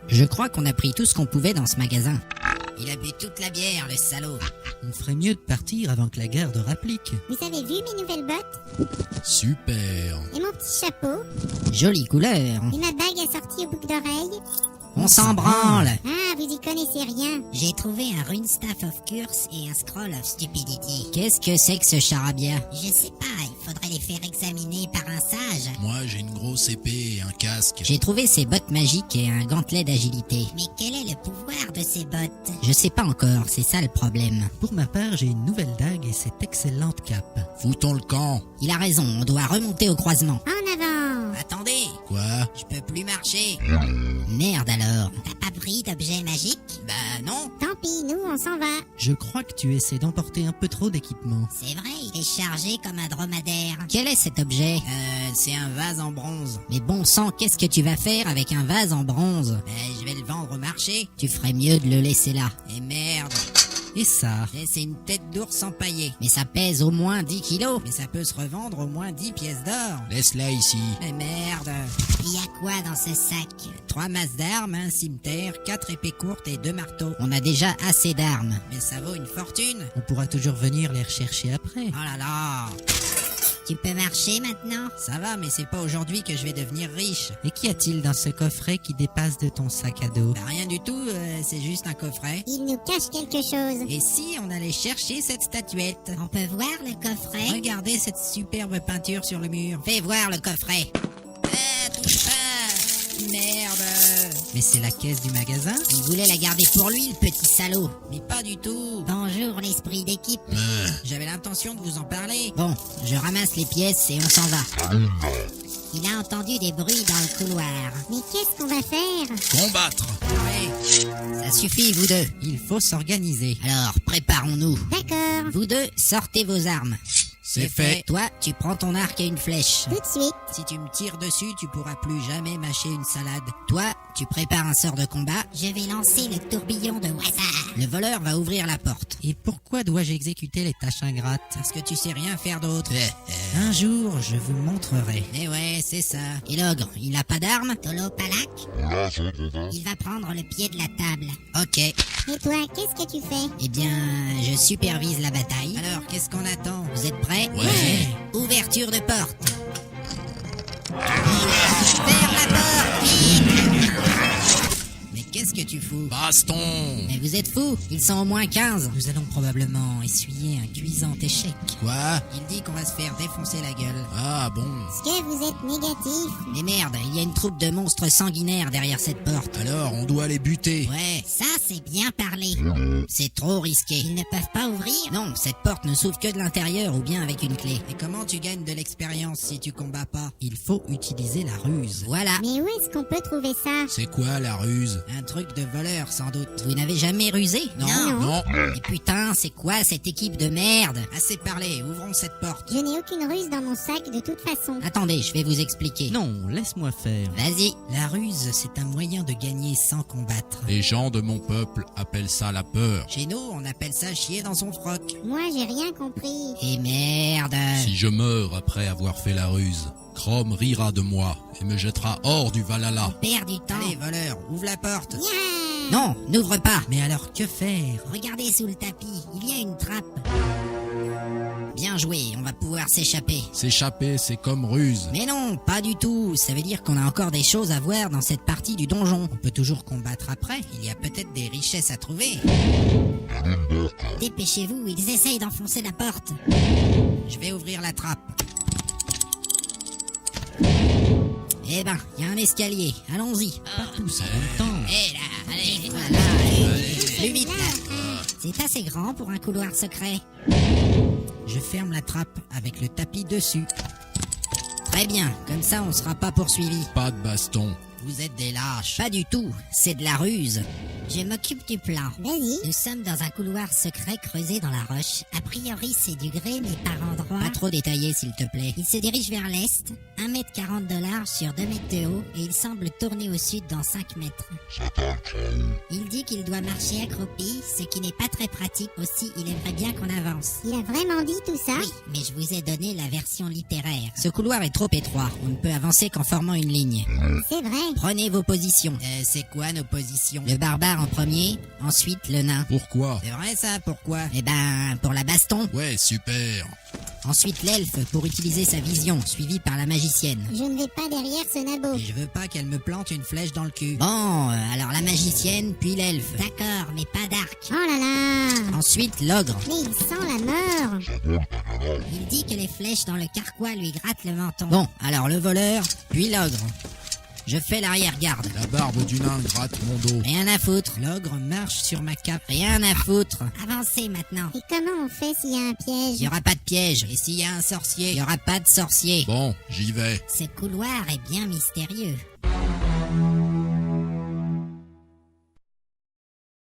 Je crois qu'on a pris tout ce qu'on pouvait dans ce magasin. Il a bu toute la bière, le salaud. On ferait mieux de partir avant que la garde rapplique. Vous avez vu mes nouvelles bottes? Super. Et mon petit chapeau? Jolie couleur. Et ma bague assortie aux boucles d'oreilles? On s'en branle. Ah, vous y connaissez rien. J'ai trouvé un Rune Staff of Curse et un Scroll of Stupidity. Qu'est-ce que c'est que ce charabia? Je sais pas, il faudrait les faire examiner par un sage. Moi, j'ai une grosse épée et un casque. J'ai trouvé ces bottes magiques et un gantelet d'agilité. Mais quel est le pouvoir de ces bottes? Je sais pas encore, c'est ça le problème. Pour ma part, j'ai une nouvelle dague et cette excellente cape. Foutons le camp. Il a raison, on doit remonter au croisement. En avant. Attendez, Quoi? je peux plus marcher. Merde alors. T'as pas pris d'objet magique? Bah non. Tant pis, nous, on s'en va. Je crois que tu essaies d'emporter un peu trop d'équipement. C'est vrai, il est chargé comme un dromadaire. Quel est cet objet? C'est un vase en bronze. Mais bon sang, qu'est-ce que tu vas faire avec un vase en bronze? Je vais le vendre au marché. Tu ferais mieux de le laisser là. Et merde. Et ça? C'est une tête d'ours empaillée. Mais ça pèse au moins 10 kilos. Mais ça peut se revendre au moins 10 pièces d'or. Laisse-la ici. Mais merde. Il y a quoi dans ce sac? 3 masses d'armes, un cimetière, 4 épées courtes et 2 marteaux. On a déjà assez d'armes. Mais ça vaut une fortune. On pourra toujours venir les rechercher après. Oh là là. Tu peux marcher maintenant? Ça va, mais c'est pas aujourd'hui que je vais devenir riche. Et qu'y a-t-il dans ce coffret qui dépasse de ton sac à dos? Bah rien du tout, c'est juste un coffret. Il nous cache quelque chose. Et si on allait chercher cette statuette? On peut voir le coffret? Regardez cette superbe peinture sur le mur. Fais voir le coffret. Ah, touche pas. Merde. Mais c'est la caisse du magasin? Il voulait la garder pour lui, le petit salaud. Mais pas du tout. Bonjour, l'esprit d'équipe. J'avais l'intention de vous en parler. Bon, je ramasse les pièces et on s'en va. Il a entendu des bruits dans le couloir. Mais qu'est-ce qu'on va faire? Combattre. Ouais. Ça suffit, vous deux. Il faut s'organiser. Alors, préparons-nous. D'accord. Vous deux, sortez vos armes. C'est fait. Toi, tu prends ton arc et une flèche. Tout de suite. Si tu me tires dessus, tu pourras plus jamais mâcher une salade. Toi, tu prépares un sort de combat. Je vais lancer le tourbillon de hasard. Le voleur va ouvrir la porte. Et pourquoi dois-je exécuter les tâches ingrates? Parce que tu sais rien faire d'autre. Un jour, je vous montrerai. Eh ouais, c'est ça. Et l'ogre, il a pas d'arme? Tolopalak? Il va prendre le pied de la table. Ok. Et toi, qu'est-ce que tu fais? Eh bien, je supervise la bataille. Alors, qu'est-ce qu'on attend? Vous êtes prêts? Ouais. Ouverture de porte. Ferme la porte, vite! Mais qu'est-ce que tu fous? Baston. Mais vous êtes fous? Ils sont au moins 15. Nous allons probablement essuyer un cuisant échec. Quoi? Il dit qu'on va se faire défoncer la gueule. Ah bon. Est-ce que vous êtes négatif? Mais merde, il y a une troupe de monstres sanguinaires derrière cette porte. Alors, on doit les buter. Ouais, Ça, c'est bien parlé. c'est trop risqué. Ils ne peuvent pas ouvrir? Non, cette porte ne s'ouvre que de l'intérieur ou bien avec une clé. Et comment tu gagnes de l'expérience si tu combats pas? Il faut utiliser la ruse. Voilà, Mais où est-ce qu'on peut trouver ça? C'est quoi la ruse? un truc de voleur sans doute. Vous n'avez jamais rusé? Non. Non. Et putain, c'est quoi cette équipe de merde? Assez parlé, ouvrons cette porte. Je n'ai aucune ruse dans mon sac de toute façon. Attendez, je vais vous expliquer. Non, laisse-moi faire. Vas-y. La ruse, c'est un moyen de gagner sans combattre. Les gens de mon peuple appellent ça la peur. Chez nous, on appelle ça chier dans son froc. Moi, j'ai rien compris. Et merde. Si je meurs après avoir fait la ruse, Chrome rira de moi et me jettera hors du Valhalla. Perd du temps. Allez, voleur, ouvre la porte. Yeah! Non, n'ouvre pas. Mais alors que faire? Regardez sous le tapis, il y a une trappe. Bien joué, on va pouvoir s'échapper. S'échapper, c'est comme ruse. Mais non, pas du tout. Ça veut dire qu'on a encore des choses à voir dans cette partie du donjon. On peut toujours combattre après. Il y a peut-être des richesses à trouver. Dépêchez-vous, ils essayent d'enfoncer la porte. Je vais ouvrir la trappe. Eh ben, il y a un escalier. Allons-y. Pas tous en même temps. Eh là, allez, voilà. Plus vite là. C'est assez grand pour un couloir secret. Je ferme la trappe avec le tapis dessus. Très bien, comme ça on sera pas poursuivi. Pas de baston. Vous êtes des lâches. Pas du tout, c'est de la ruse. Je m'occupe du plan. Vas-y. Nous sommes dans un couloir secret creusé dans la roche. A priori, c'est du grès, mais par endroits. Pas trop détaillé s'il te plaît. Il se dirige vers l'est, 1,40 m de large sur 2 mètres de haut, et il semble tourner au sud dans 5 mètres. Il dit qu'il doit marcher accroupi, ce qui n'est pas très pratique. Aussi, il aimerait bien qu'on avance. Il a vraiment dit tout ça? Oui, mais je vous ai donné la version littéraire. Ce couloir est trop étroit. On ne peut avancer qu'en formant une ligne. C'est vrai. Prenez vos positions. C'est quoi nos positions? Le barbare en premier, ensuite le nain. Pourquoi? C'est vrai ça, pourquoi? Eh ben, pour la baston. Ouais, super. Ensuite l'elfe pour utiliser sa vision, suivi par la magicienne. Je ne vais pas derrière ce nabo. Et je veux pas qu'elle me plante une flèche dans le cul. Bon, alors la magicienne, puis l'elfe. D'accord, mais pas d'arc. Oh là là. Ensuite l'ogre. Mais il sent la mort. Il dit que les flèches dans le carquois lui grattent le menton. Bon, alors le voleur, puis l'ogre. Je fais l'arrière-garde. La barbe du nain gratte mon dos. Rien à foutre. L'ogre marche sur ma cape. Rien à foutre. Avancez maintenant. Et comment on fait s'il y a un Il piège? y aura pas de piège. Et s'il y a un sorcier, il y aura pas de sorcier. Bon, j'y vais. Ce couloir est bien mystérieux.